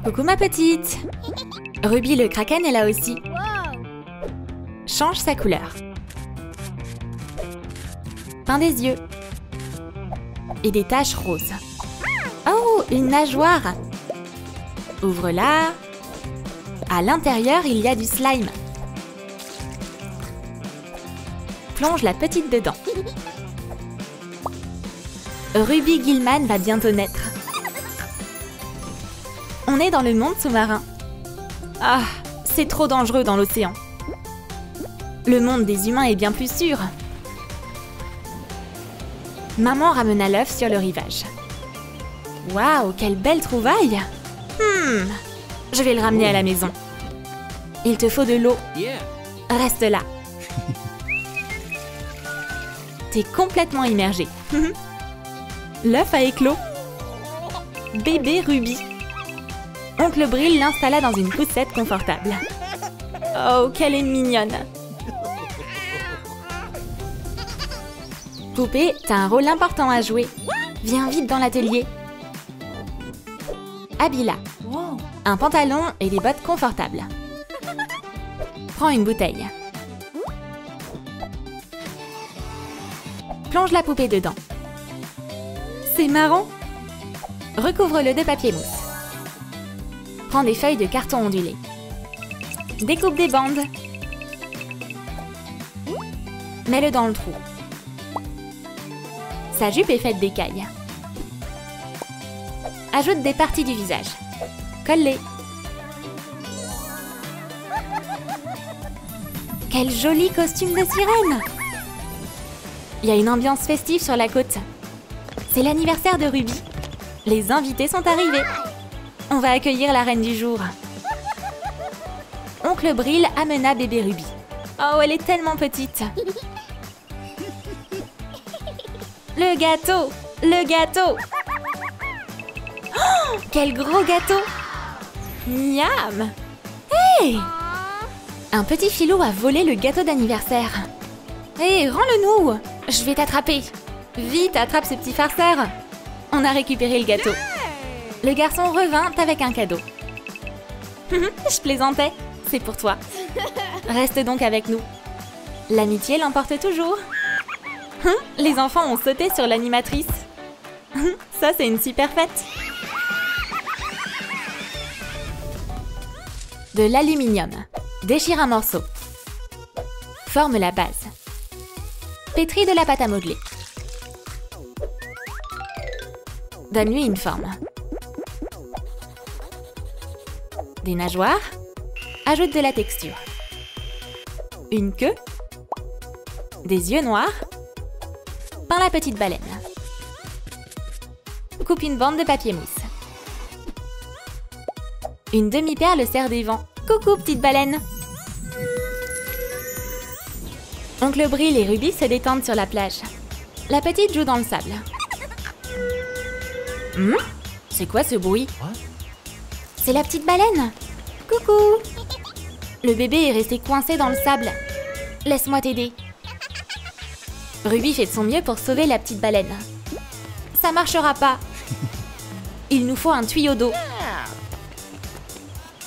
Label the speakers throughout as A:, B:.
A: Coucou ma petite. Ruby le Kraken est là aussi. Change sa couleur. Peins des yeux. Et des taches roses. Oh, une nageoire. Ouvre-la. À l'intérieur, il y a du slime. Plonge la petite dedans. Ruby Gilman va bientôt naître. On est dans le monde sous-marin. Ah, c'est trop dangereux dans l'océan. Le monde des humains est bien plus sûr. Maman ramena l'œuf sur le rivage. Waouh, quelle belle trouvaille! Je vais le ramener à la maison. Il te faut de l'eau. Reste là. T'es complètement immergé. L'œuf a éclos. Bébé Ruby. Oncle Brill l'installa dans une poussette confortable. Oh, qu'elle est mignonne! Poupée, t'as un rôle important à jouer. Viens vite dans l'atelier. Habille-la. Un pantalon et des bottes confortables. Prends une bouteille. Plonge la poupée dedans. C'est marrant. Recouvre-le de papier mousse. Prends des feuilles de carton ondulé. Découpe des bandes. Mets-le dans le trou. Sa jupe est faite d'écailles. Ajoute des parties du visage. Colle-les. Quel joli costume de sirène! Il y a une ambiance festive sur la côte. C'est l'anniversaire de Ruby. Les invités sont arrivés. On va accueillir la reine du jour. Oncle Brill amena bébé Ruby. Oh, elle est tellement petite. Le gâteau! Le gâteau! Oh, quel gros gâteau! Miam! Hey! Un petit filou a volé le gâteau d'anniversaire. Hé, rends-le-nous! Je vais t'attraper. Vite, attrape ce petit farceur. On a récupéré le gâteau. Le garçon revint avec un cadeau. Je plaisantais. C'est pour toi. Reste donc avec nous. L'amitié l'emporte toujours. Les enfants ont sauté sur l'animatrice. Ça, c'est une super fête. De l'aluminium. Déchire un morceau. Forme la base. Pétris de la pâte à modeler. Donne-lui une forme. Des nageoires. Ajoute de la texture. Une queue. Des yeux noirs. Peins la petite baleine. Coupe une bande de papier mousse. Une demi-perle sert des vents. Coucou, petite baleine! Oncle Brill et Ruby se détendent sur la plage. La petite joue dans le sable. C'est quoi ce bruit? C'est la petite baleine! Coucou! Le bébé est resté coincé dans le sable. Laisse-moi t'aider. Ruby fait de son mieux pour sauver la petite baleine. Ça marchera pas. Il nous faut un tuyau d'eau.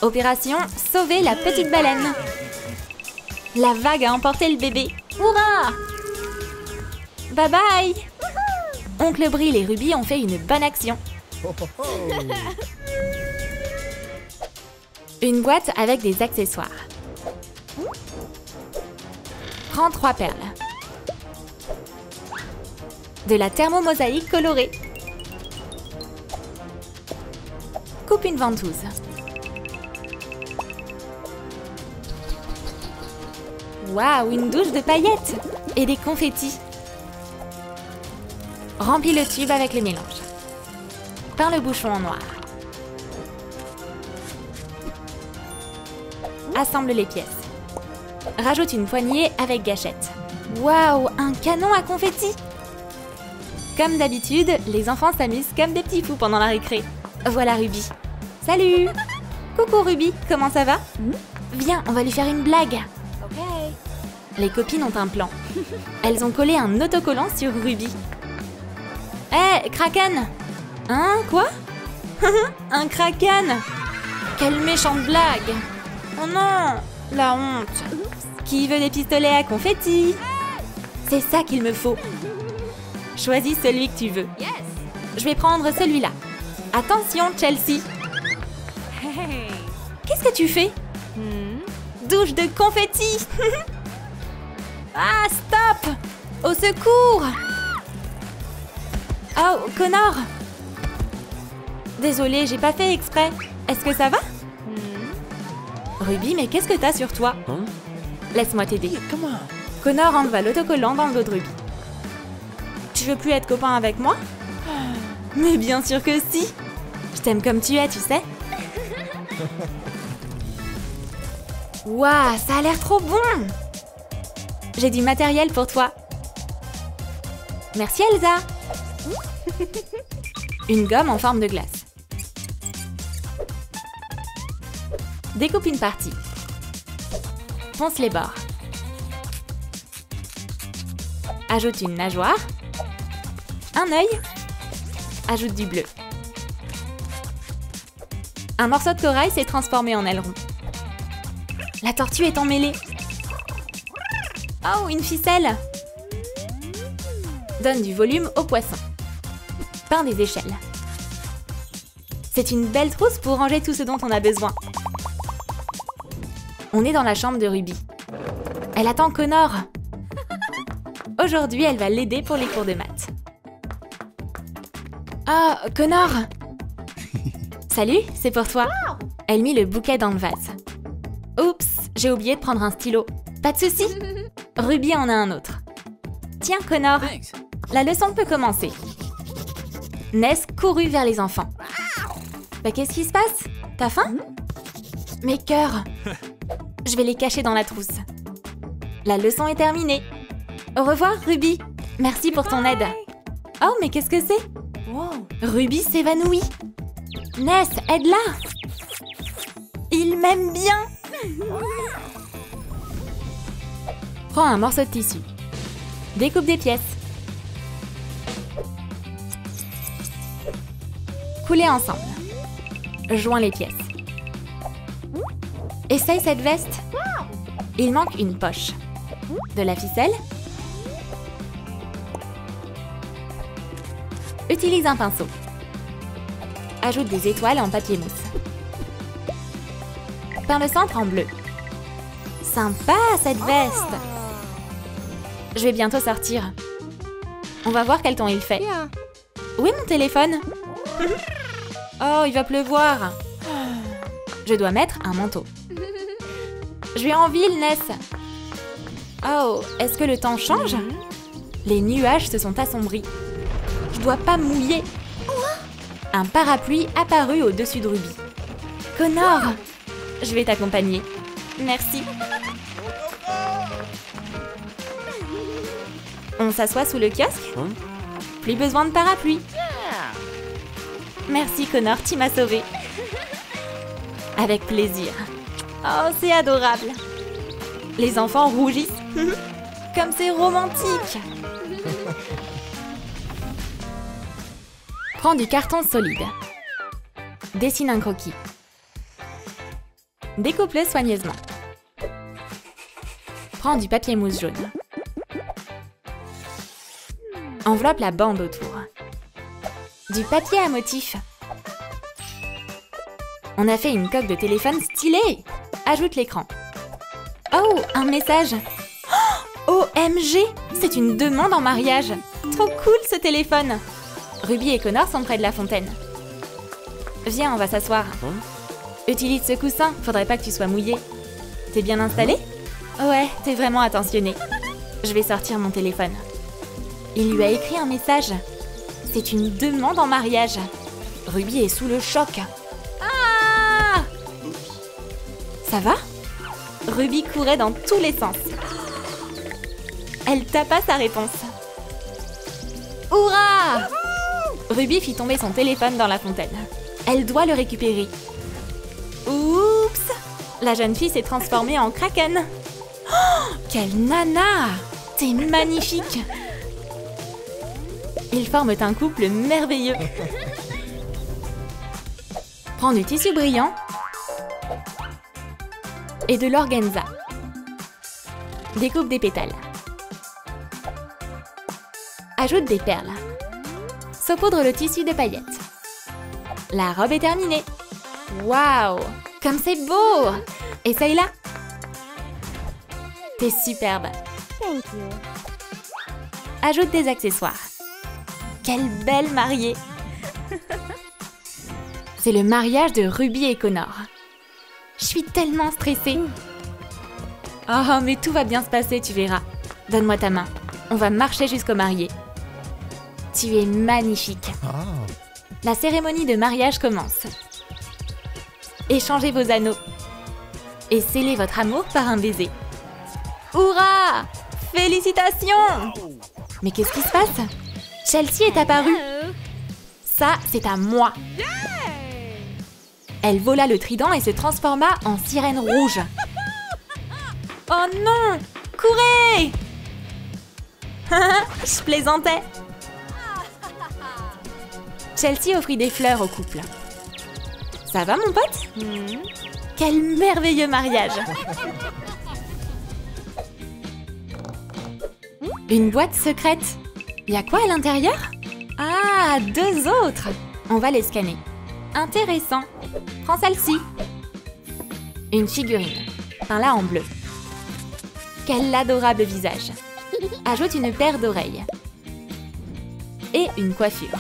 A: Opération sauver la petite baleine. La vague a emporté le bébé. Hurrah! Bye bye! Oncle Brill et Ruby ont fait une bonne action. Une boîte avec des accessoires. Prends 3 perles. De la thermomosaïque colorée. Coupe une ventouse. Waouh, une douche de paillettes et des confettis. Remplis le tube avec le mélange. Peins le bouchon en noir. Assemble les pièces. Rajoute une poignée avec gâchette. Waouh, un canon à confettis! Comme d'habitude, les enfants s'amusent comme des petits fous pendant la récré. Voilà Ruby. Salut! Coucou Ruby, comment ça va? Viens, on va lui faire une blague. Les copines ont un plan. Elles ont collé un autocollant sur Ruby. Hé, Kraken! Hein, quoi? Un kraken! Quelle méchante blague! Oh non! La honte! Qui veut des pistolets à confetti? C'est ça qu'il me faut. Choisis celui que tu veux. Je vais prendre celui-là. Attention, Chelsea! Qu'est-ce que tu fais? Douche de confetti! Ah, stop! Au secours! Oh, Connor! Désolée, j'ai pas fait exprès. Est-ce que ça va? Ruby, mais qu'est-ce que t'as sur toi? Laisse-moi t'aider. Connor enleva l'autocollant dans le dos de Ruby. Tu veux plus être copain avec moi? Mais bien sûr que si! Je t'aime comme tu es, tu sais? Waouh, ça a l'air trop bon! J'ai du matériel pour toi. Merci Elsa! Une gomme en forme de glace. Découpe une partie. Ponce les bords. Ajoute une nageoire. Un œil. Ajoute du bleu. Un morceau de corail s'est transformé en aileron. La tortue est emmêlée. Oh, une ficelle. Donne du volume au poisson. Peins des échelles. C'est une belle trousse pour ranger tout ce dont on a besoin. On est dans la chambre de Ruby. Elle attend Connor. Aujourd'hui, elle va l'aider pour les cours de maths. Ah, Connor! Salut, c'est pour toi. Elle mit le bouquet dans le vase. Oups, j'ai oublié de prendre un stylo. Pas de souci. Ruby en a un autre. Tiens, Connor, la leçon peut commencer. Ness courut vers les enfants. Bah, qu'est-ce qui se passe? T'as faim? Mes cœurs. Je vais les cacher dans la trousse. La leçon est terminée. Au revoir, Ruby. Merci pour ton aide. Oh, mais qu'est-ce que c'est? Ruby s'évanouit. Ness, aide-la. Il m'aime bien. Prends un morceau de tissu. Découpe des pièces. Coulez ensemble. Joins les pièces. Essaye cette veste. Il manque une poche. De la ficelle. Utilise un pinceau. Ajoute des étoiles en papier mousse. Peins le centre en bleu. Sympa cette veste. Je vais bientôt sortir. On va voir quel ton il fait. Où est mon téléphone? Oh, il va pleuvoir. Je dois mettre un manteau. Je vais en ville, Ness. Oh, est-ce que le temps change? Les nuages se sont assombris. Je dois pas mouiller. Un parapluie apparut au-dessus de Ruby. Connor, je vais t'accompagner. Merci. On s'assoit sous le kiosque? Plus besoin de parapluie. Merci Connor, tu m'as sauvé. Avec plaisir. Oh, c'est adorable. Les enfants rougissent. Comme c'est romantique. Prends du carton solide. Dessine un croquis. Découpe-le soigneusement. Prends du papier mousse jaune. Enveloppe la bande autour. Du papier à motif. On a fait une coque de téléphone stylée. Ajoute l'écran. Oh, un message. Oh, OMG, c'est une demande en mariage. Trop cool ce téléphone. Ruby et Connor sont près de la fontaine. Viens, on va s'asseoir. Utilise ce coussin, faudrait pas que tu sois mouillé. T'es bien installé? Ouais, t'es vraiment attentionné. Je vais sortir mon téléphone. Il lui a écrit un message. C'est une demande en mariage. Ruby est sous le choc. Ah! Ça va? Ruby courait dans tous les sens. Elle tapa sa réponse. Hourra! Ruby fit tomber son téléphone dans la fontaine. Elle doit le récupérer. Oups! La jeune fille s'est transformée en kraken. Oh, quelle nana! T'es magnifique! Ils forment un couple merveilleux. Prends du tissu brillant et de l'organza. Découpe des pétales. Ajoute des perles. Saupoudre le tissu de paillettes. La robe est terminée. Waouh! Comme c'est beau! Essaye-la! T'es superbe!
B: Thank you.
A: Ajoute des accessoires. Quelle belle mariée! C'est le mariage de Ruby et Connor. Je suis tellement stressée. Oh, mais tout va bien se passer, tu verras. Donne-moi ta main. On va marcher jusqu'au marié. Tu es magnifique. La cérémonie de mariage commence. Échangez vos anneaux. Et scellez votre amour par un baiser. Hourra! Félicitations! Mais qu'est-ce qui se passe? Chelsea est apparue. Ça, c'est à moi. Elle vola le trident et se transforma en sirène rouge. Oh non! Courez! Je plaisantais. Chelsea offrit des fleurs au couple. Ça va, mon pote? Quel merveilleux mariage! Une boîte secrète. Y a quoi à l'intérieur? Ah, 2 autres. On va les scanner. Intéressant. Prends celle-ci. Une figurine. Peint-la en bleu. Quel adorable visage. Ajoute une paire d'oreilles. Et une coiffure.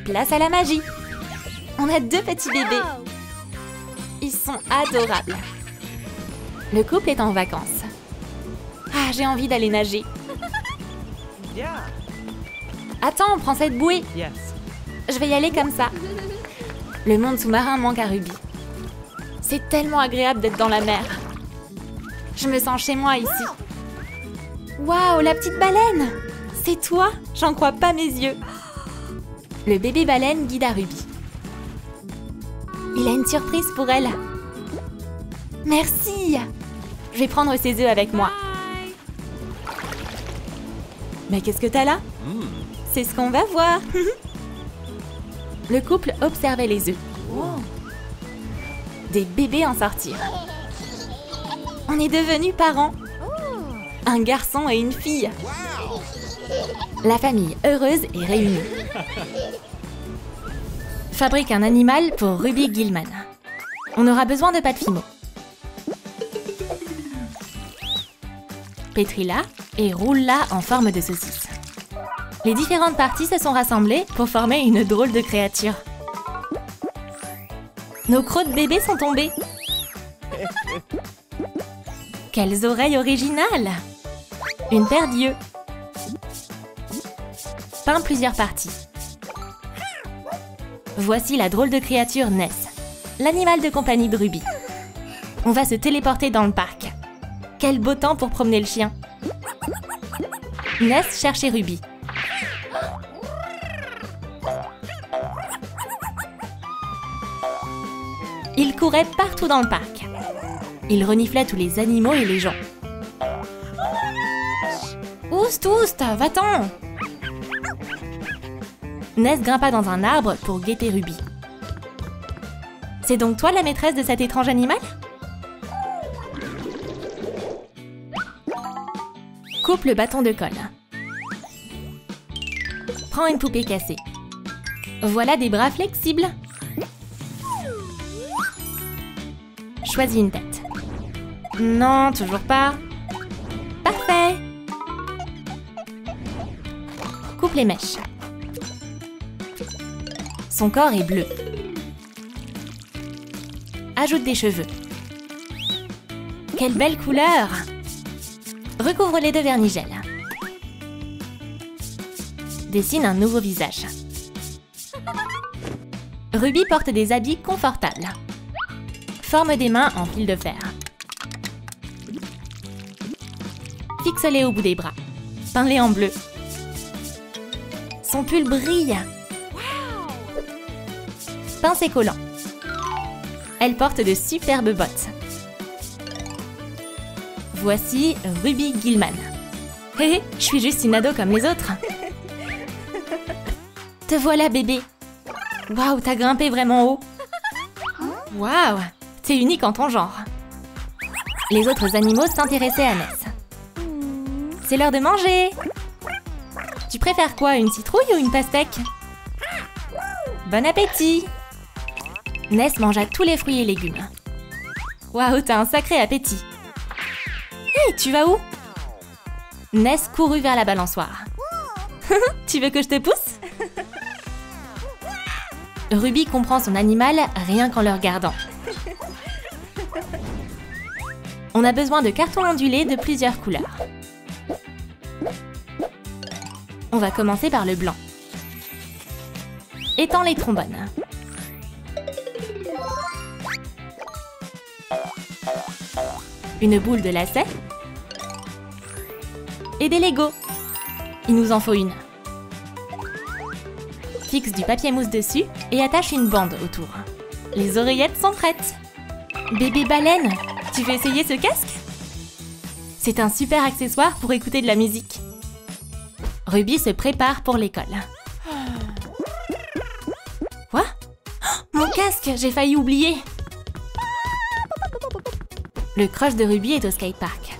A: Place à la magie. On a 2 petits bébés. Ils sont adorables. Le couple est en vacances. Ah, j'ai envie d'aller nager. Attends, prends cette bouée. Je vais y aller comme ça. Le monde sous-marin manque à Ruby. C'est tellement agréable d'être dans la mer. Je me sens chez moi ici. Waouh, la petite baleine! C'est toi? J'en crois pas mes yeux. Le bébé baleine guide à Ruby. Il a une surprise pour elle. Merci! Je vais prendre ses œufs avec moi. Mais qu'est-ce que t'as là? C'est ce qu'on va voir. Le couple observait les œufs. Des bébés en sortirent. On est devenus parents. Un garçon et une fille. La famille heureuse est réunie. Fabrique un animal pour Ruby Gilman. On aura besoin de pâte fimo. Pétris-la et roule-la en forme de saucisse. Les différentes parties se sont rassemblées pour former une drôle de créature. Nos crocs de bébé sont tombés. Quelles oreilles originales! Une paire d'yeux. Peins plusieurs parties. Voici la drôle de créature Ness, l'animal de compagnie de Ruby. On va se téléporter dans le parc. Quel beau temps pour promener le chien. Ness cherchait Ruby. Il courait partout dans le parc. Il reniflait tous les animaux et les gens. Oust, oust, va-t'en! Ness grimpa dans un arbre pour guetter Ruby. C'est donc toi la maîtresse de cet étrange animal? Coupe le bâton de colle. Prends une poupée cassée. Voilà des bras flexibles. Choisis une tête. Non, toujours pas. Parfait. Coupe les mèches. Son corps est bleu. Ajoute des cheveux. Quelle belle couleur! Recouvre-les de vermigel. Dessine un nouveau visage. Ruby porte des habits confortables. Forme des mains en fil de fer. Fixe-les au bout des bras. Peins-les en bleu. Son pull brille. Peins ses collants. Elle porte de superbes bottes. Voici Ruby Gilman. Hé hé, je suis juste une ado comme les autres. Te voilà, bébé. Waouh, t'as grimpé vraiment haut. Waouh, t'es unique en ton genre. Les autres animaux s'intéressaient à Ness. C'est l'heure de manger. Tu préfères quoi, une citrouille ou une pastèque? Bon appétit. Ness mangea tous les fruits et légumes. Waouh, t'as un sacré appétit. Hé, tu vas où? Ness courut vers la balançoire. Tu veux que je te pousse? Ruby comprend son animal rien qu'en le regardant. On a besoin de carton ondulé de plusieurs couleurs. On va commencer par le blanc. Étends les trombones. Une boule de lacet. Et des Legos. Il nous en faut une. Fixe du papier mousse dessus et attache une bande autour. Les oreillettes sont prêtes. Bébé baleine, tu veux essayer ce casque? C'est un super accessoire pour écouter de la musique. Ruby se prépare pour l'école. Quoi? Mon casque, j'ai failli oublier. Le crush de Ruby est au skatepark.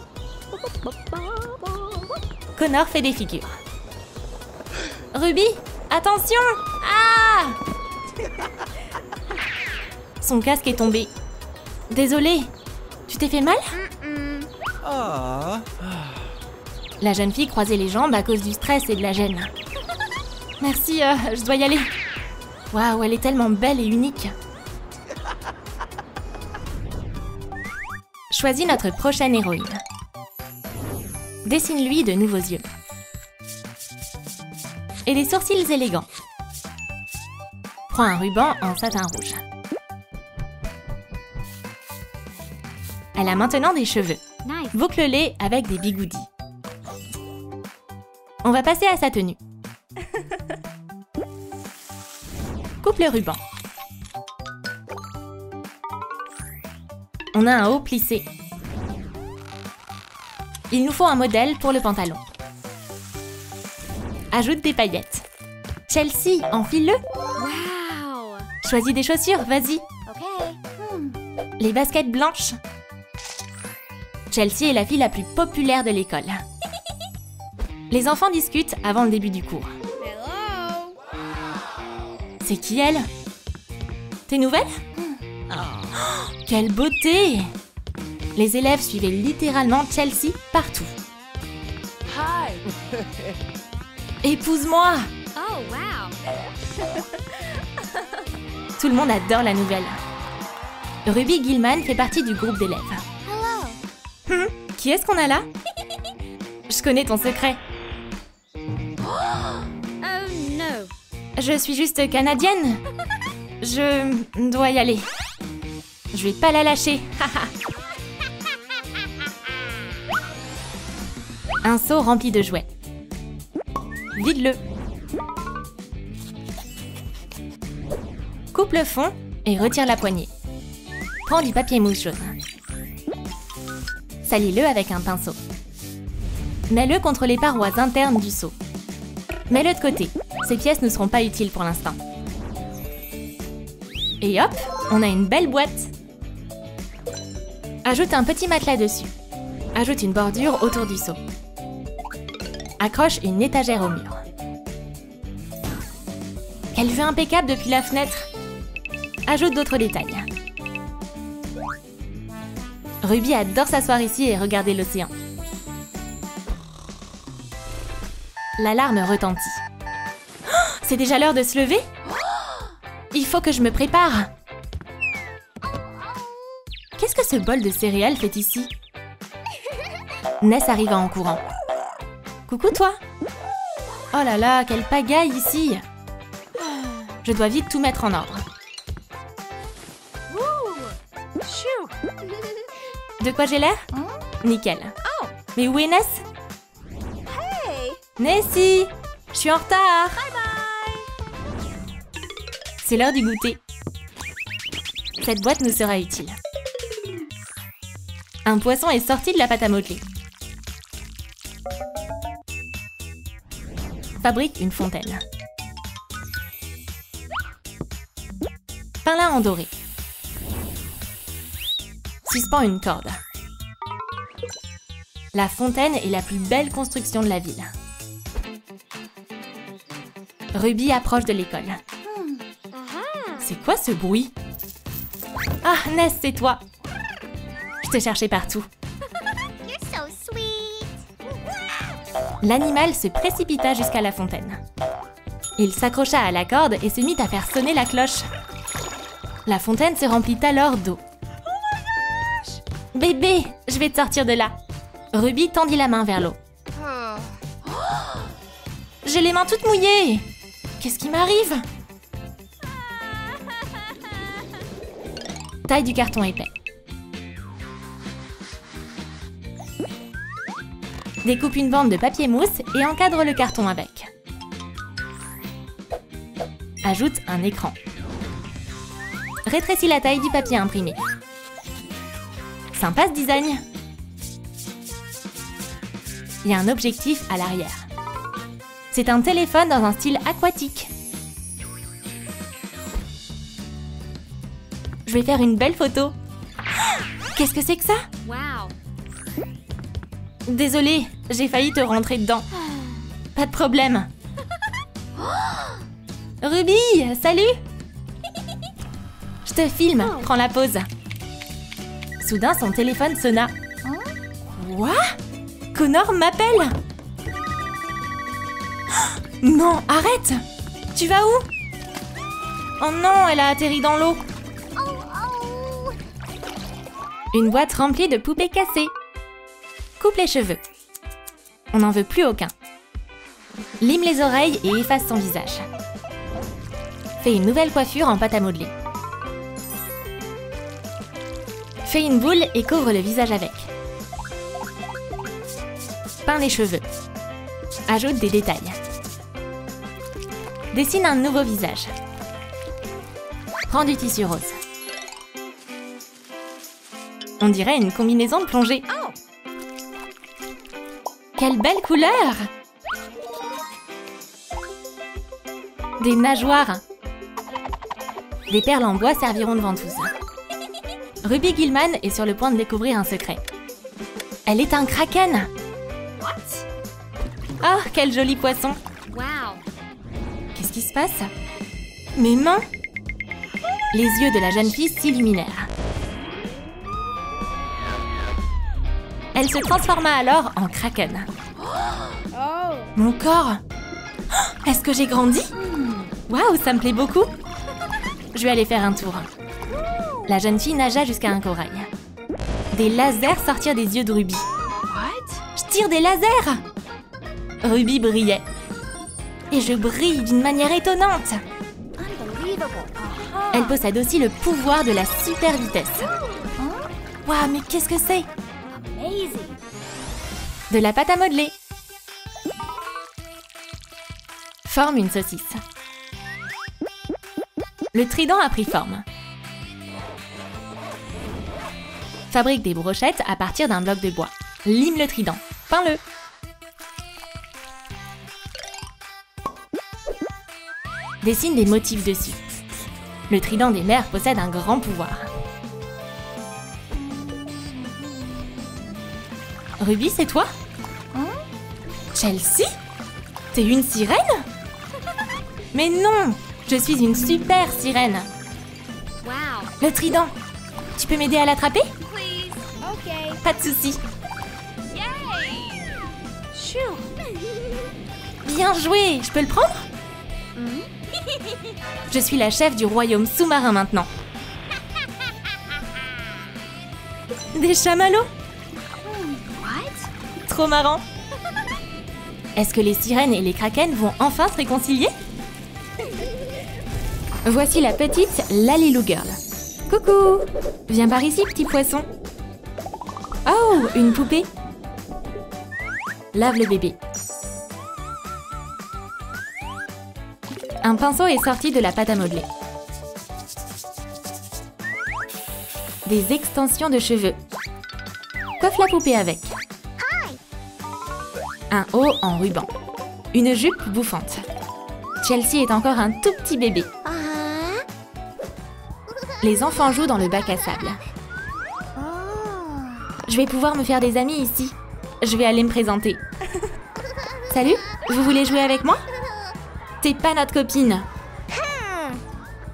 A: Connor fait des figures. Ruby, attention! Ah! Son casque est tombé. Désolée, tu t'es fait mal? La jeune fille croisait les jambes à cause du stress et de la gêne. Merci, je dois y aller. Waouh, elle est tellement belle et unique. Choisis notre prochaine héroïne. Dessine-lui de nouveaux yeux. Et des sourcils élégants. Prends un ruban en satin rouge. Elle a maintenant des cheveux. Boucle-les avec des bigoudis. On va passer à sa tenue. Coupe le ruban. On a un haut plissé. Il nous faut un modèle pour le pantalon. Ajoute des paillettes. Chelsea, enfile-le.
B: Wow.
A: Choisis des chaussures, vas-y.
B: Okay.
A: Les baskets blanches. Chelsea est la fille la plus populaire de l'école. Les enfants discutent avant le début du cours.
B: Hello.
A: C'est qui elle? T'es nouvelle? Quelle beauté! Les élèves suivaient littéralement Chelsea partout.
B: Hi.
A: Épouse-moi!
B: Oh wow.
A: Tout le monde adore la nouvelle. Ruby Gilman fait partie du groupe d'élèves.
B: Hello.
A: Qui est-ce qu'on a là? Je connais ton secret.
B: Oh no.
A: Je suis juste canadienne. Je dois y aller. Je vais pas la lâcher. Un seau rempli de jouets. Vide-le. Coupe le fond et retire la poignée. Prends du papier mousse jaune. Salis-le avec un pinceau. Mets-le contre les parois internes du seau. Mets-le de côté. Ces pièces ne seront pas utiles pour l'instant. Et hop, on a une belle boîte. Ajoute un petit matelas dessus. Ajoute une bordure autour du seau. Accroche une étagère au mur. Quelle vue impeccable depuis la fenêtre. Ajoute d'autres détails. Ruby adore s'asseoir ici et regarder l'océan. L'alarme retentit. Oh, c'est déjà l'heure de se lever? Il faut que je me prépare. Qu'est-ce que ce bol de céréales fait ici? Ness arriva en courant. Coucou toi! Oh là là, quelle pagaille ici! Je dois vite tout mettre en ordre.
B: Woo. Shoo.
A: De quoi j'ai l'air? Nickel.
B: Oh.
A: Mais où est Ness?
B: Hey.
A: Nessie! Je suis en retard!
B: Bye bye.
A: C'est l'heure du goûter. Cette boîte nous sera utile. Un poisson est sorti de la pâte à modeler. Fabrique une fontaine. Peins-la en doré. Suspend une corde. La fontaine est la plus belle construction de la ville. Ruby approche de l'école. C'est quoi ce bruit? Ah, Ness, c'est toi! Je te cherchais partout.
B: You're so sweet.
A: L'animal se précipita jusqu'à la fontaine. Il s'accrocha à la corde et se mit à faire sonner la cloche. La fontaine se remplit alors d'eau. Bébé, je vais te sortir de là. Ruby tendit la main vers l'eau. J'ai les mains toutes mouillées. Qu'est-ce qui m'arrive? Taille du carton épais. Découpe une bande de papier mousse et encadre le carton avec. Ajoute un écran. Rétrécis la taille du papier imprimé. Sympa ce design. Il y a un objectif à l'arrière. C'est un téléphone dans un style aquatique. Je vais faire une belle photo. Qu'est-ce que c'est que ça?
B: Wow.
A: Désolée, j'ai failli te rentrer dedans. Pas de problème. Ruby, salut! Je te filme, prends la pause. Soudain, son téléphone sonna. Quoi? Connor m'appelle! Non, arrête! Tu vas où? Oh non, elle a atterri dans l'eau. Une boîte remplie de poupées cassées. Coupe les cheveux. On n'en veut plus aucun. Lime les oreilles et efface son visage. Fais une nouvelle coiffure en pâte à modeler. Fais une boule et couvre le visage avec. Peins les cheveux. Ajoute des détails. Dessine un nouveau visage. Prends du tissu rose. On dirait une combinaison de plongée. Quelle belle couleur! Des nageoires. Des perles en bois serviront de ventouses. Ruby Gilman est sur le point de découvrir un secret. Elle est un kraken! Oh, quel joli poisson!
B: Wow.
A: Qu'est-ce qui se passe? Mes mains! Les yeux de la jeune fille s'illuminèrent. Elle se transforma alors en kraken.
B: Oh.
A: Mon corps! Est-ce que j'ai grandi? Waouh, ça me plaît beaucoup! Je vais aller faire un tour. La jeune fille nagea jusqu'à un corail. Des lasers sortirent des yeux de Ruby. Je tire des lasers! Ruby brillait. Et je brille d'une manière étonnante.
B: Unbelievable.
A: Elle possède aussi le pouvoir de la super vitesse. Waouh, mais qu'est-ce que c'est?
B: Amazing.
A: De la pâte à modeler. Forme une saucisse. Le trident a pris forme. Fabrique des brochettes à partir d'un bloc de bois. Lime le trident. Peins-le. Dessine des motifs dessus. Le trident des mers possède un grand pouvoir. Ruby, c'est toi? Chelsea? T'es une sirène? Mais non! Je suis une super sirène!
B: Wow.
A: Le trident! Tu peux m'aider à l'attraper?
B: Please. Okay.
A: Pas de souci.
B: Yay. Shoo.
A: Bien joué! Je peux le prendre? Je suis la chef du royaume sous-marin maintenant. Des chamallows?
B: What?
A: Trop marrant! Est-ce que les sirènes et les kraken vont enfin se réconcilier? Voici la petite Lalilou Girl. Coucou! Viens par ici, petit poisson. Oh, une poupée. Lave le bébé. Un pinceau est sorti de la pâte à modeler. Des extensions de cheveux. Coiffe la poupée avec. Un haut en ruban. Une jupe bouffante. Chelsea est encore un tout petit bébé. Les enfants jouent dans le bac à sable. Je vais pouvoir me faire des amis ici. Je vais aller me présenter. Salut, vous voulez jouer avec moi? T'es pas notre copine.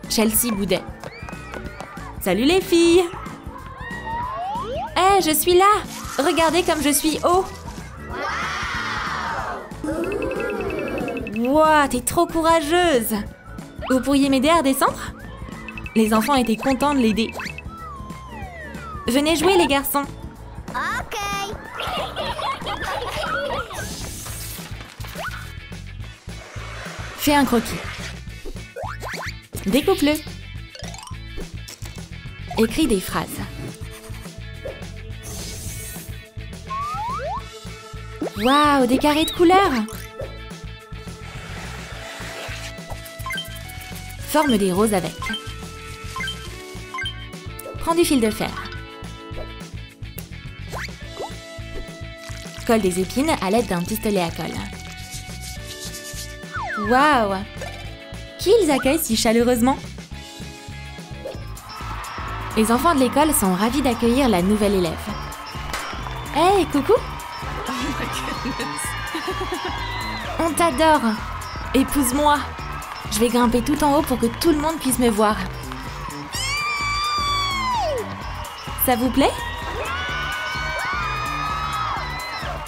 A: Chelsea boudait. Salut les filles. Hé, je suis là. Regardez comme je suis haut. Wow, t'es trop courageuse. Vous pourriez m'aider à redescendre? Les enfants étaient contents de l'aider. Venez jouer les garçons.
B: Ok.
A: Fais un croquis. Découpe-le. Écris des phrases. Waouh, des carrés de couleurs. Forme des roses avec. Prends du fil de fer. Colle des épines à l'aide d'un pistolet à colle. Waouh! Qui ils accueillent si chaleureusement? Les enfants de l'école sont ravis d'accueillir la nouvelle élève. Hey, coucou! On t'adore! Épouse-moi! Je vais grimper tout en haut pour que tout le monde puisse me voir. Ça vous plaît?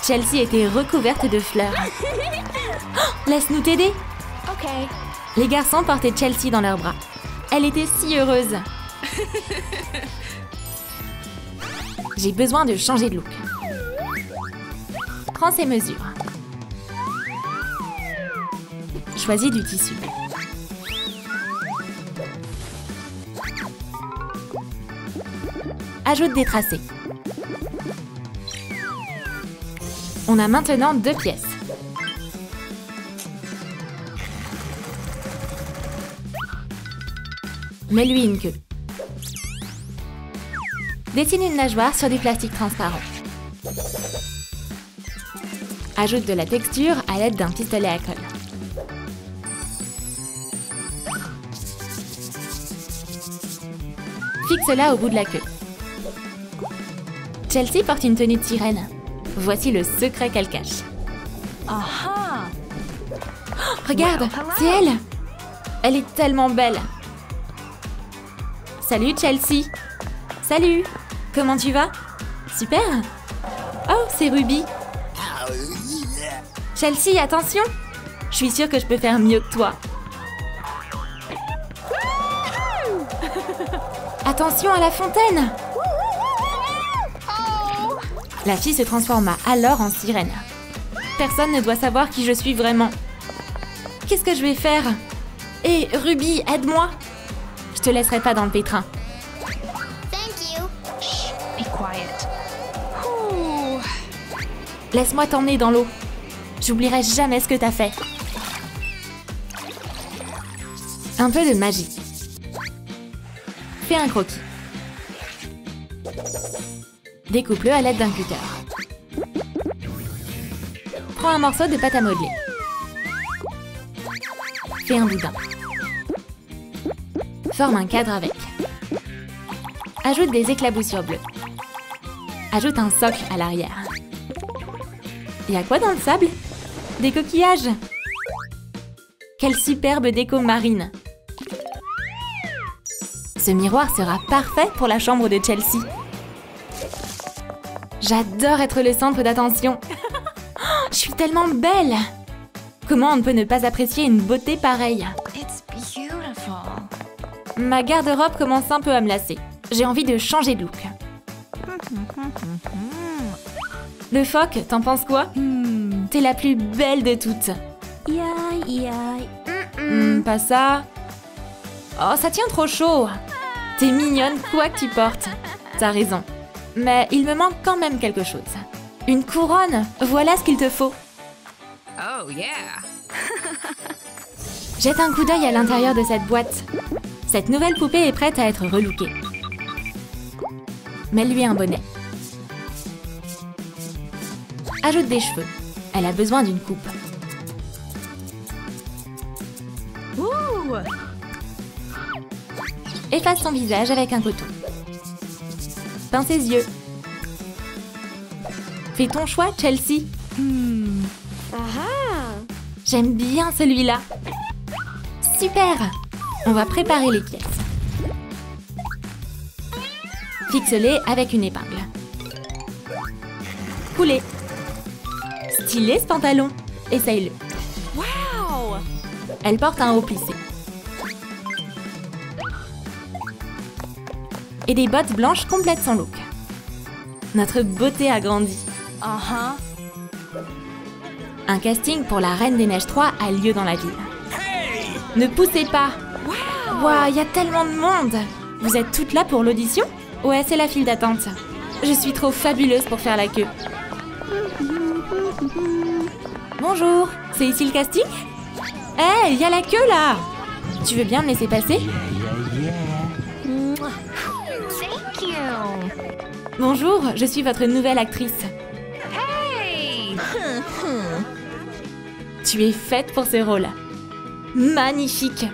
A: Chelsea était recouverte de fleurs. Oh, laisse-nous t'aider!
B: Ok.
A: Les garçons portaient Chelsea dans leurs bras. Elle était si heureuse. J'ai besoin de changer de look. Prends ces mesures. Choisis du tissu. Ajoute des tracés. On a maintenant 2 pièces. Mets-lui une queue. Dessine une nageoire sur du plastique transparent. Ajoute de la texture à l'aide d'un pistolet à colle. Fixe-la au bout de la queue. Chelsea porte une tenue de sirène. Voici le secret qu'elle cache.
B: Aha.
A: Oh, regarde, c'est elle. Elle est tellement belle. Salut Chelsea. Salut. Comment tu vas? Super. Oh, c'est Ruby. Chelsea, attention. Je suis sûre que je peux faire mieux que toi. Attention à la fontaine. La fille se transforma alors en sirène. Personne ne doit savoir qui je suis vraiment. Qu'est-ce que je vais faire? Hé, Ruby, aide-moi. Je te laisserai pas dans le pétrin.
B: Thank you. Shh, be quiet.
A: Laisse-moi t'emmener dans l'eau. J'oublierai jamais ce que t'as fait. Un peu de magie. Fais un croquis. Découpe-le à l'aide d'un cutter. Prends un morceau de pâte à modeler. Fais un boudin. Forme un cadre avec. Ajoute des éclaboussures bleues. Ajoute un socle à l'arrière. Y a quoi dans le sable? Des coquillages. Quelle superbe déco marine. Ce miroir sera parfait pour la chambre de Chelsea. J'adore être le centre d'attention. Oh, je suis tellement belle. Comment on ne peut ne pas apprécier une beauté pareille?
B: It's beautiful.
A: Ma garde-robe commence un peu à me lasser. J'ai envie de changer de look. Le phoque, t'en penses quoi? T'es la plus belle de toutes. Pas ça. Oh, ça tient trop chaud. T'es mignonne quoi que tu portes. T'as raison. Mais il me manque quand même quelque chose. Une couronne, voilà ce qu'il te faut.
B: Oh yeah.
A: Jette un coup d'œil à l'intérieur de cette boîte. Cette nouvelle poupée est prête à être relookée. Mets-lui un bonnet. Ajoute des cheveux. Elle a besoin d'une coupe. Efface son visage avec un coton. Peins ses yeux. Fais ton choix, Chelsea. J'aime bien celui-là. Super. On va préparer les pièces. Fixe-les avec une épingle. Coulez. Stylé ce pantalon. Essaye-le.
B: Wow!
A: Elle porte un haut plissé. Et des bottes blanches complètent son look. Notre beauté a grandi. Un casting pour la Reine des Neiges 3 a lieu dans la ville. Ne poussez pas. Waouh, il y a tellement de monde. Vous êtes toutes là pour l'audition? Ouais, c'est la file d'attente. Je suis trop fabuleuse pour faire la queue. Bonjour, c'est ici le casting? Hé, il y a la queue là. Tu veux bien me laisser passer?
B: Thank you!
A: Bonjour, je suis votre nouvelle actrice.
B: Hey!
A: Tu es faite pour ce rôle. Magnifique.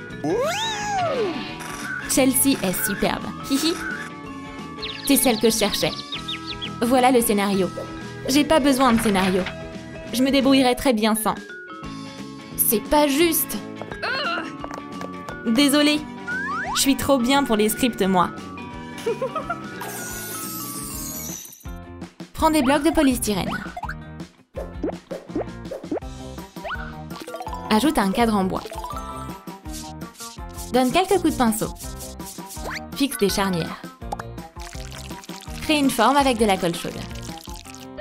A: Chelsea est superbe. Hihi. C'est celle que je cherchais. Voilà le scénario. J'ai pas besoin de scénario. Je me débrouillerai très bien sans. C'est pas juste. Désolée. Je suis trop bien pour les scripts, moi. Prends des blocs de polystyrène. Ajoute un cadre en bois. Donne quelques coups de pinceau. Fixe des charnières. Crée une forme avec de la colle chaude.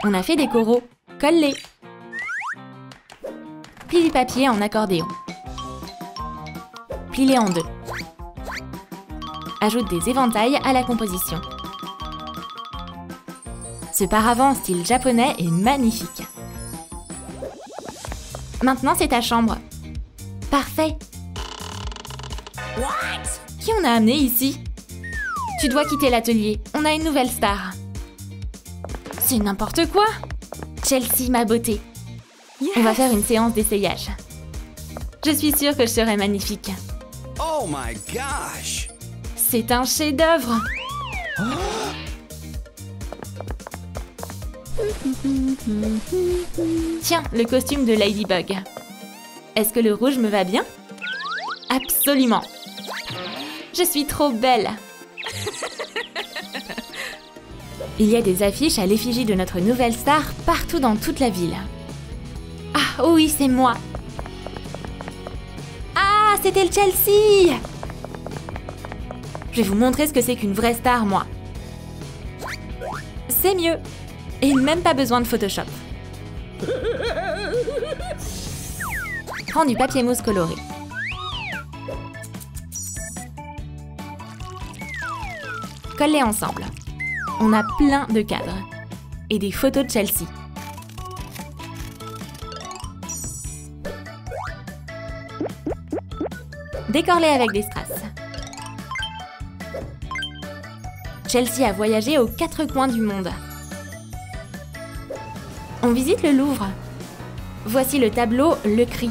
A: On a fait des coraux. Colle-les. Plie du papier en accordéon. Plie-les en deux. Ajoute des éventails à la composition. Ce paravent style japonais est magnifique. Maintenant, c'est ta chambre. Parfait. Qui on a amené ici? Tu dois quitter l'atelier. On a une nouvelle star. C'est n'importe quoi. Chelsea, ma beauté. On va faire une séance d'essayage. Je suis sûre que je serai magnifique.
C: Oh my gosh!
A: C'est un chef-d'œuvre. Tiens, le costume de Ladybug. Est-ce que le rouge me va bien? Absolument. Je suis trop belle. Il y a des affiches à l'effigie de notre nouvelle star partout dans toute la ville. Ah oui, c'est moi. Ah, c'était le Chelsea. Je vais vous montrer ce que c'est qu'une vraie star, moi. C'est mieux. Et même pas besoin de Photoshop. Prends du papier mousse coloré. Colle-les ensemble. On a plein de cadres. Et des photos de Chelsea. Décore-les avec des strass. Chelsea a voyagé aux 4 coins du monde. On visite le Louvre. Voici le tableau Le Cri.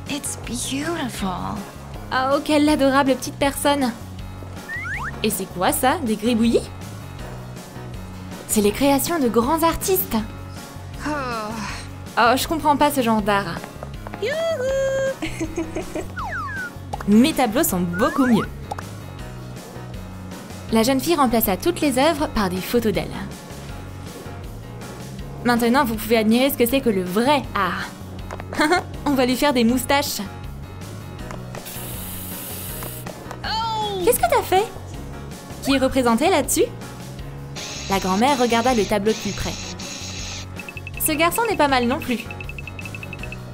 B: It's beautiful.
A: Oh, quelle adorable petite personne. Et c'est quoi ça, des gribouillis? C'est les créations de grands artistes. Oh, je comprends pas ce genre d'art. Mes tableaux sont beaucoup mieux. La jeune fille remplaça toutes les œuvres par des photos d'elle. Maintenant, vous pouvez admirer ce que c'est que le vrai art. On va lui faire des moustaches. Qu'est-ce que t'as fait? Qui est représenté là-dessus? La grand-mère regarda le tableau de plus près. Ce garçon n'est pas mal non plus.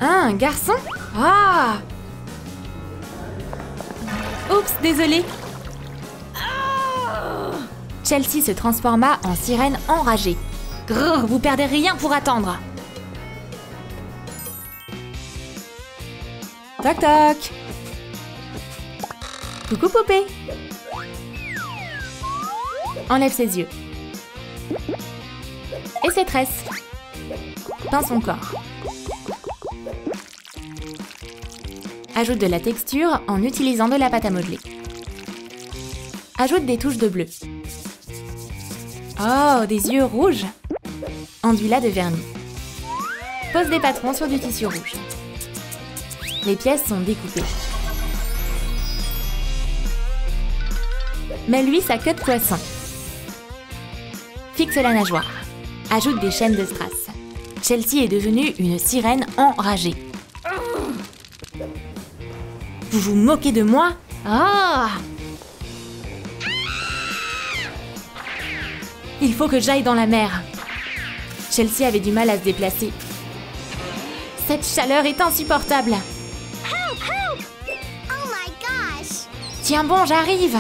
A: Ah, un garçon? Ah! Oups, désolée. Chelsea se transforma en sirène enragée. Grrr, vous perdez rien pour attendre. Toc toc. Coucou poupée. Enlève ses yeux. Et ses tresses. Peins son corps. Ajoute de la texture en utilisant de la pâte à modeler. Ajoute des touches de bleu. Oh, des yeux rouges. Enduit de vernis. Pose des patrons sur du tissu rouge. Les pièces sont découpées. Mets-lui sa queue de poisson. Fixe la nageoire. Ajoute des chaînes de strass. Chelsea est devenue une sirène enragée. Vous vous moquez de moi? Ah! Il faut que j'aille dans la mer. Chelsea avait du mal à se déplacer. Cette chaleur est insupportable.
D: Help, help! Oh my gosh!
A: Tiens bon, j'arrive.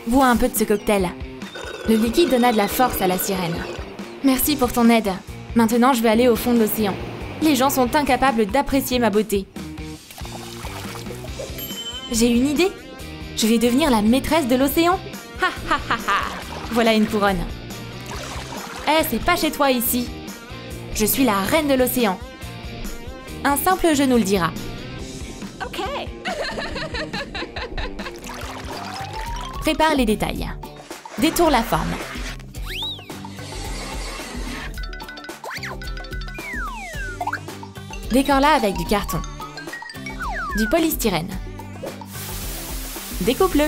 A: Bois un peu de ce cocktail. Le liquide donna de la force à la sirène. Merci pour ton aide. Maintenant, je vais aller au fond de l'océan. Les gens sont incapables d'apprécier ma beauté. J'ai une idée. Je vais devenir la maîtresse de l'océan. Ha ha ha ha. Voilà une couronne. Eh, c'est pas chez toi ici. Je suis la reine de l'océan. Un simple jeu nous le dira.
B: OK.
A: Prépare les détails. Détourne la forme. Décore-la avec du carton. Du polystyrène. Découpe-le.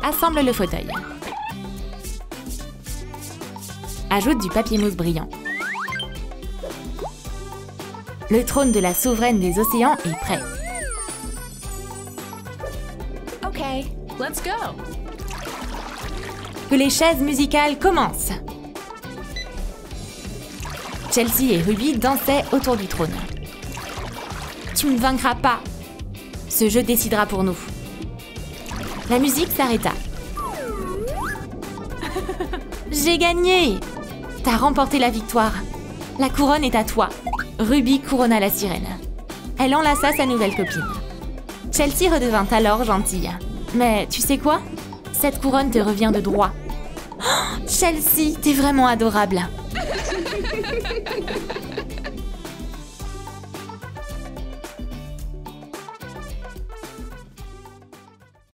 A: Assemble le fauteuil. Ajoute du papier mousse brillant. Le trône de la souveraine des océans est prêt.
B: OK, let's go.
A: Que les chaises musicales commencent. Chelsea et Ruby dansaient autour du trône. Tu ne vaincras pas. Ce jeu décidera pour nous. La musique s'arrêta. J'ai gagné! T'as remporté la victoire. La couronne est à toi. Ruby couronna la sirène. Elle enlaça sa nouvelle copine. Chelsea redevint alors gentille. Mais tu sais quoi? Cette couronne te revient de droit. Oh, Chelsea, t'es vraiment adorable.